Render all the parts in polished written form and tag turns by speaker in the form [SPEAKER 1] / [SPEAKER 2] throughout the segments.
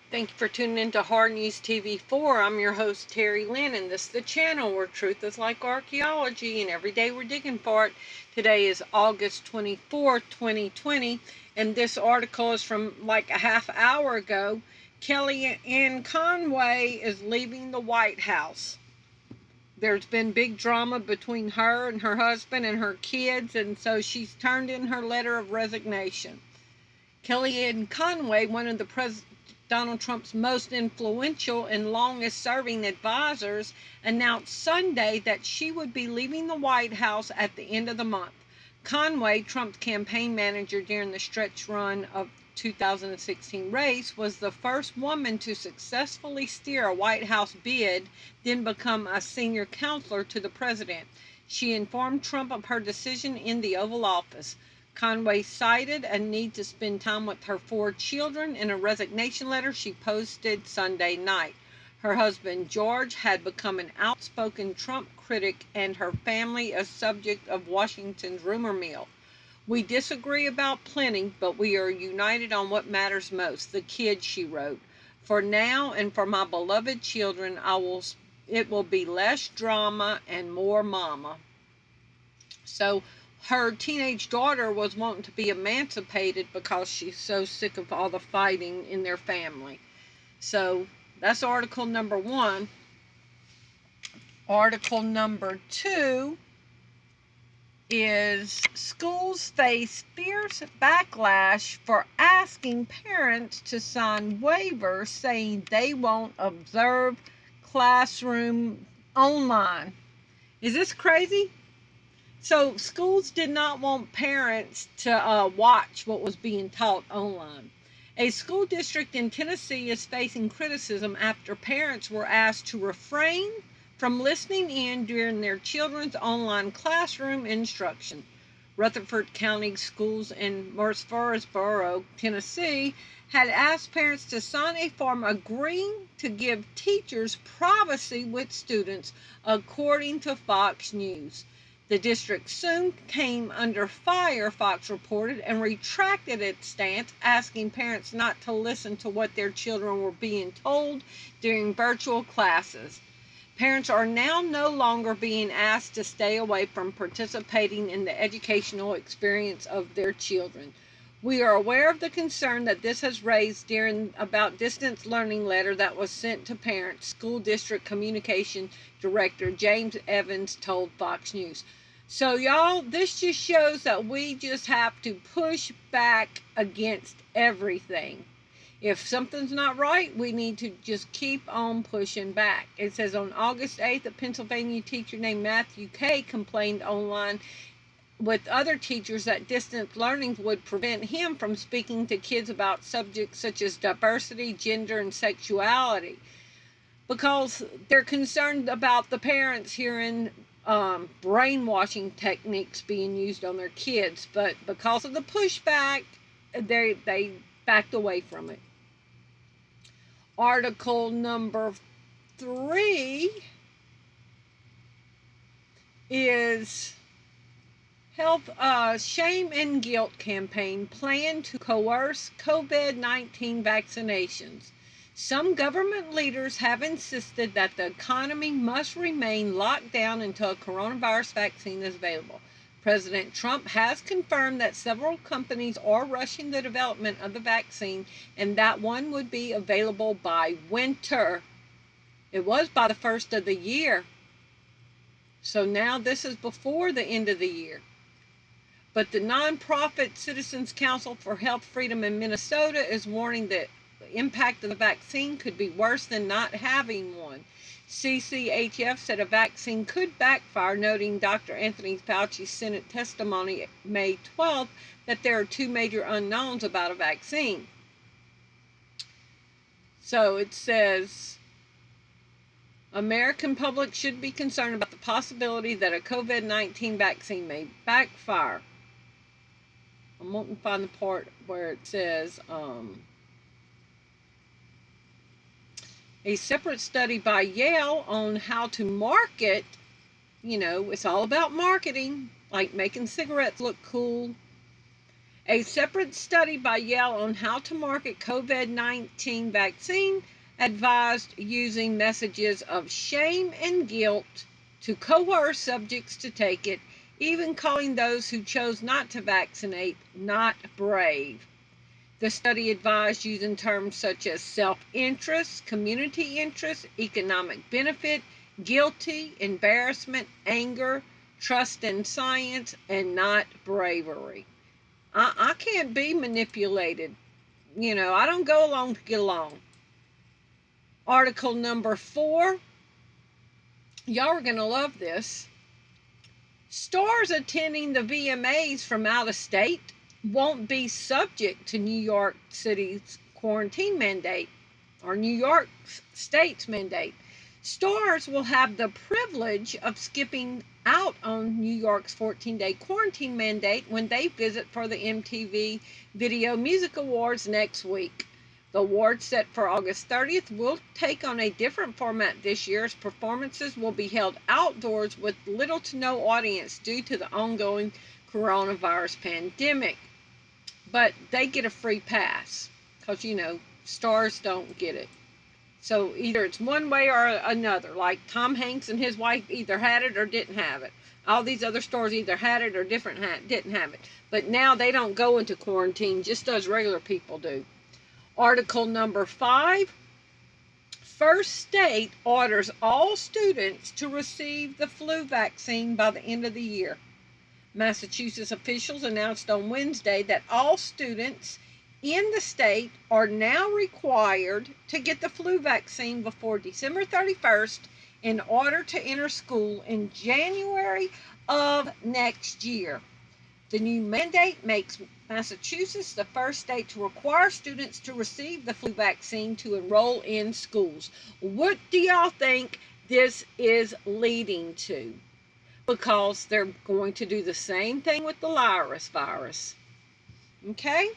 [SPEAKER 1] Thank you for tuning in to HardNews TV4. I'm your host, Terri Lynn, and this is the channel where truth is like archaeology, and every day we're digging for it. Today is August 24th, 2020, and this article is from like a half hour ago. Kellyanne Conway is leaving the White House. There's been big drama between her and her husband and her kids, and so she's turned in her letter of resignation. Kellyanne Conway, one of Donald Trump's most influential and longest-serving advisors, announced Sunday that she would be leaving the White House at the end of the month. Conway, Trump's campaign manager during the stretch run of 2016 race, was the first woman to successfully steer a White House bid, then become a senior counselor to the president. She informed Trump of her decision in the Oval Office. Conway cited a need to spend time with her 4 children in a resignation letter she posted Sunday night. Her husband, George, had become an outspoken Trump critic and her family a subject of Washington's rumor mill. "We disagree about plenty, but we are united on what matters most, the kids," she wrote. "For now and for my beloved children, it will be less drama and more mama." So her teenage daughter was wanting to be emancipated because she's so sick of all the fighting in their family. So that's article number 1. Article number 2 is schools face fierce backlash for asking parents to sign waivers saying they won't observe classroom online. Is this crazy? So schools did not want parents to watch what was being taught online. A school district in Tennessee is facing criticism after parents were asked to refrain from listening in during their children's online classroom instruction. Rutherford County Schools in Murfreesboro, Tennessee, had asked parents to sign a form agreeing to give teachers privacy with students, according to Fox News. The district soon came under fire, Fox reported, and retracted its stance, asking parents not to listen to what their children were being told during virtual classes. Parents are now no longer being asked to stay away from participating in the educational experience of their children. "We are aware of the concern that this has raised during about distance learning letter that was sent to parents," School District Communication Director James Evans told Fox News. So y'all, this just shows that we just have to push back against everything. If something's not right, we need to just keep on pushing back. It says on August 8th, a Pennsylvania teacher named Matthew Kay complained online with other teachers that distance learning would prevent him from speaking to kids about subjects such as diversity, gender, and sexuality, because they're concerned about the parents hearing brainwashing techniques being used on their kids. But because of the pushback, they backed away from it. Article number 3 is Health Shame and Guilt campaign plan to coerce COVID-19 vaccinations. Some government leaders have insisted that the economy must remain locked down until a coronavirus vaccine is available. President Trump has confirmed that several companies are rushing the development of the vaccine and that one would be available by winter. It was by the first of the year. So now this is before the end of the year. But the nonprofit Citizens Council for Health Freedom in Minnesota is warning that the impact of the vaccine could be worse than not having one. CCHF said a vaccine could backfire, noting Dr. Anthony Fauci's Senate testimony May 12th that there are 2 major unknowns about a vaccine. So it says, American public should be concerned about the possibility that a COVID-19 vaccine may backfire. I'm wanting to find the part where it says, a separate study by Yale on how to market, it's all about marketing, like making cigarettes look cool. A separate study by Yale on how to market COVID-19 vaccine advised using messages of shame and guilt to coerce subjects to take it, even calling those who chose not to vaccinate not brave. The study advised using terms such as self-interest, community interest, economic benefit, guilty, embarrassment, anger, trust in science, and not bravery. I can't be manipulated. I don't go along to get along. Article number 4. Y'all are going to love this. Stars attending the VMAs from out of state won't be subject to New York City's quarantine mandate or New York State's mandate. Stars will have the privilege of skipping out on New York's 14-day quarantine mandate when they visit for the MTV Video Music Awards next week. The awards set for August 30th will take on a different format this year, as performances will be held outdoors with little to no audience due to the ongoing coronavirus pandemic. But they get a free pass because, stars don't get it. So either it's one way or another. Like Tom Hanks and his wife either had it or didn't have it. All these other stars either had it or didn't have it. But now they don't go into quarantine just as regular people do. Article number 5. First state orders all students to receive the flu vaccine by the end of the year. Massachusetts officials announced on Wednesday that all students in the state are now required to get the flu vaccine before December 31st in order to enter school in January of next year. The new mandate makes Massachusetts the first state to require students to receive the flu vaccine to enroll in schools. What do y'all think this is leading to? Because they're going to do the same thing with the virus. Okay?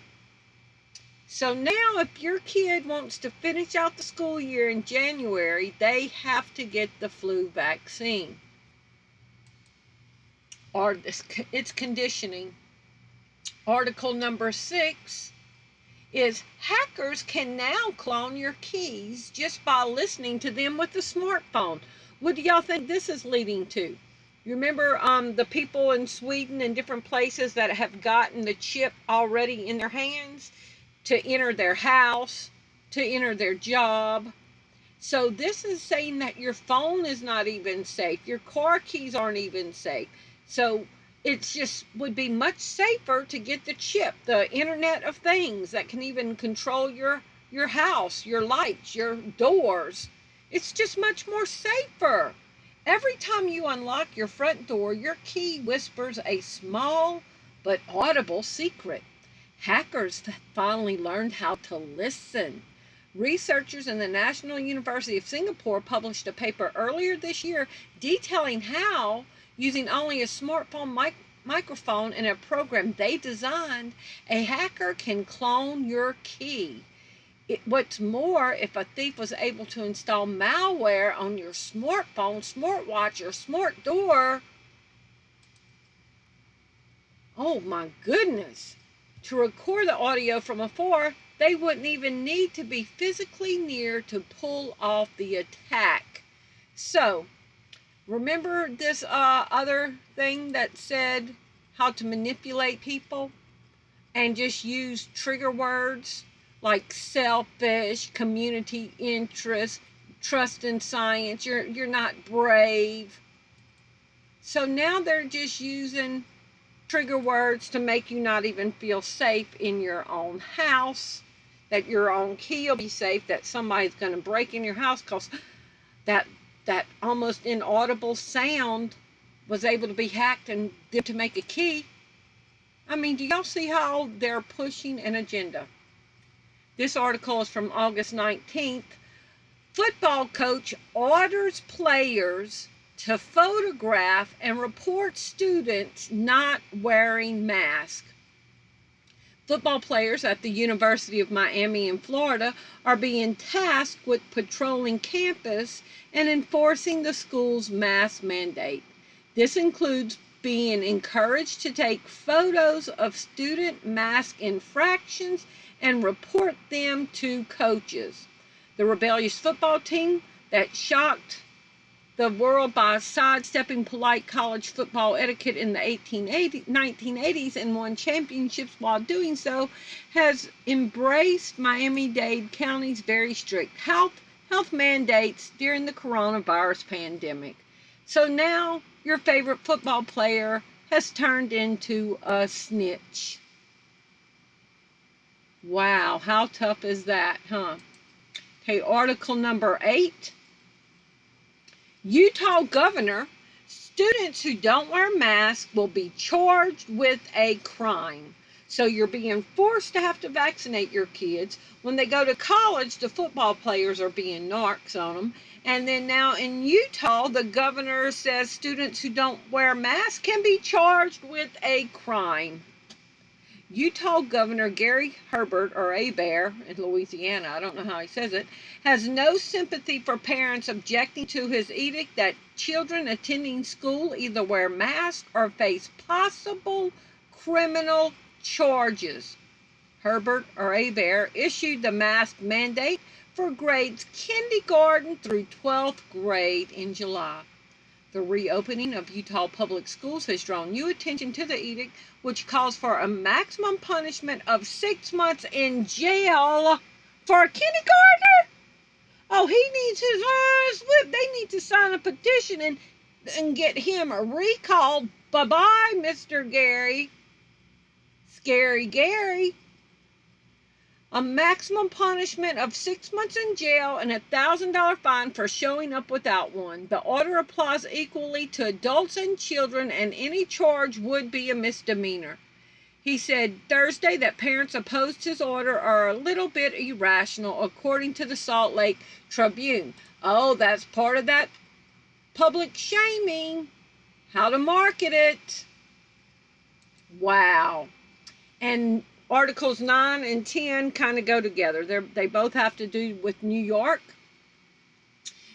[SPEAKER 1] So now if your kid wants to finish out the school year in January, they have to get the flu vaccine. Or it's conditioning. Article number 6 is hackers can now clone your keys just by listening to them with a smartphone. What do y'all think this is leading to? You remember the people in Sweden and different places that have gotten the chip already in their hands to enter their house, to enter their job. So this is saying that your phone is not even safe. Your car keys aren't even safe. So it just would be much safer to get the chip, the Internet of Things that can even control your house, your lights, your doors. It's just much more safer. Every time you unlock your front door, your key whispers a small but audible secret. Hackers finally learned how to listen. Researchers in the National University of Singapore published a paper earlier this year detailing how, using only a smartphone microphone and a program they designed, a hacker can clone your key. What's more, if a thief was able to install malware on your smartphone, smartwatch, or smart door, oh my goodness, to record the audio from afar, they wouldn't even need to be physically near to pull off the attack. So, remember this other thing that said how to manipulate people and just use trigger words like selfish, community interest, trust in science, you're not brave. So now they're just using trigger words to make you not even feel safe in your own house, that your own key will be safe, that somebody's going to break in your house because that almost inaudible sound was able to be hacked and them to make a key. I mean, do y'all see how they're pushing an agenda? This article is from August 19th. Football coach orders players to photograph and report students not wearing masks. Football players at the University of Miami in Florida are being tasked with patrolling campus and enforcing the school's mask mandate. This includes being encouraged to take photos of student mask infractions and report them to coaches. The rebellious football team that shocked the world by sidestepping polite college football etiquette in the 1980s and won championships while doing so, has embraced Miami-Dade County's very strict health mandates during the coronavirus pandemic. So now your favorite football player has turned into a snitch. Wow, how tough is that, huh? Okay, article number 8. Utah governor, students who don't wear masks will be charged with a crime. So you're being forced to have to vaccinate your kids. When they go to college, the football players are being narcs on them. And then now in Utah, the governor says students who don't wear masks can be charged with a crime. Utah Governor Gary Herbert, or aide in Louisiana, I don't know how he says it, has no sympathy for parents objecting to his edict that children attending school either wear masks or face possible criminal charges. Herbert, or aide, issued the mask mandate for grades kindergarten through 12th grade in July. The reopening of Utah public schools has drawn new attention to the edict, which calls for a maximum punishment of 6 months in jail for a kindergartner. Oh, he needs his ass whipped. They need to sign a petition and get him a recall. Bye-bye, Mr. Gary. Scary Gary. A maximum punishment of 6 months in jail and a $1,000 fine for showing up without one. The order applies equally to adults and children, and any charge would be a misdemeanor. He said Thursday that parents opposed his order are a little bit irrational, according to the Salt Lake Tribune. Oh, that's part of that public shaming. How to market it. Wow. And Articles 9 and 10 kind of go together. They both have to do with New York.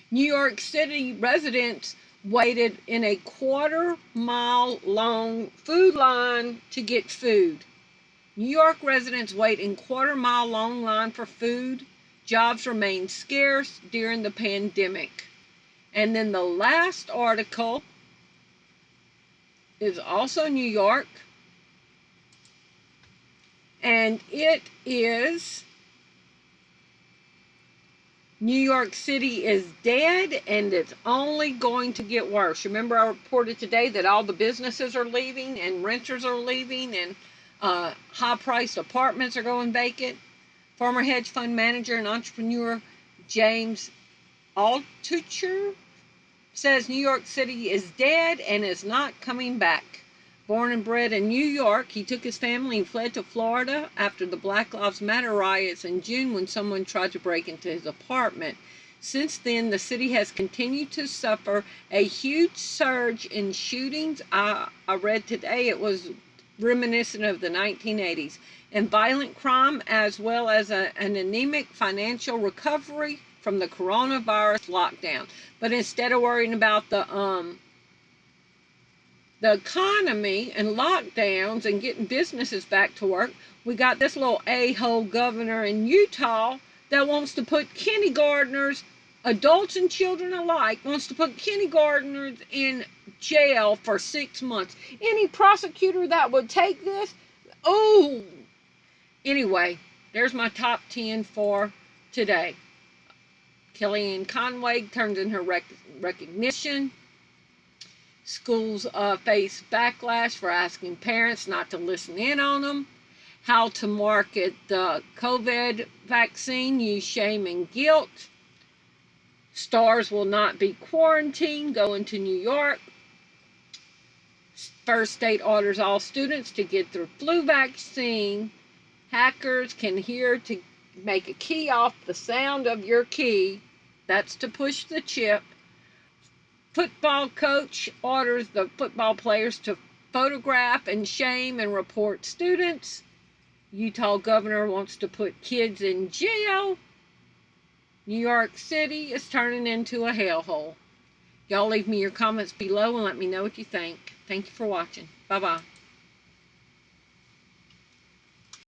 [SPEAKER 1] New York City residents waited in a quarter-mile-long food line to get food. New York residents wait in quarter-mile-long line for food. Jobs remain scarce during the pandemic. And then the last article is also New York. And it is New York City is dead and it's only going to get worse. Remember I reported today that all the businesses are leaving and renters are leaving and high-priced apartments are going vacant. Former hedge fund manager and entrepreneur James Altucher says New York City is dead and is not coming back. Born and bred in New York, he took his family and fled to Florida after the Black Lives Matter riots in June when someone tried to break into his apartment. Since then, the city has continued to suffer a huge surge in shootings. I read today it was reminiscent of the 1980s. And violent crime, as well as an anemic financial recovery from the coronavirus lockdown. But instead of worrying about the economy and lockdowns and getting businesses back to work, we got this little a-hole governor in Utah that wants to put kindergartners, adults and children alike, wants to put kindergartners in jail for 6 months. Any prosecutor that would take this, oh! Anyway, there's my top 10 for today. Kellyanne Conway turns in her recognition. Schools face backlash for asking parents not to listen in on them. How to market the COVID vaccine, use shame and guilt. Stars will not be quarantined, going to New York. First state orders all students to get their flu vaccine. Hackers can hear to make a key off the sound of your key. That's to push the chip. Football coach orders the football players to photograph and shame and report students. Utah governor wants to put kids in jail. New York City is turning into a hellhole. Y'all leave me your comments below and let me know what you think. Thank you for watching. Bye-bye.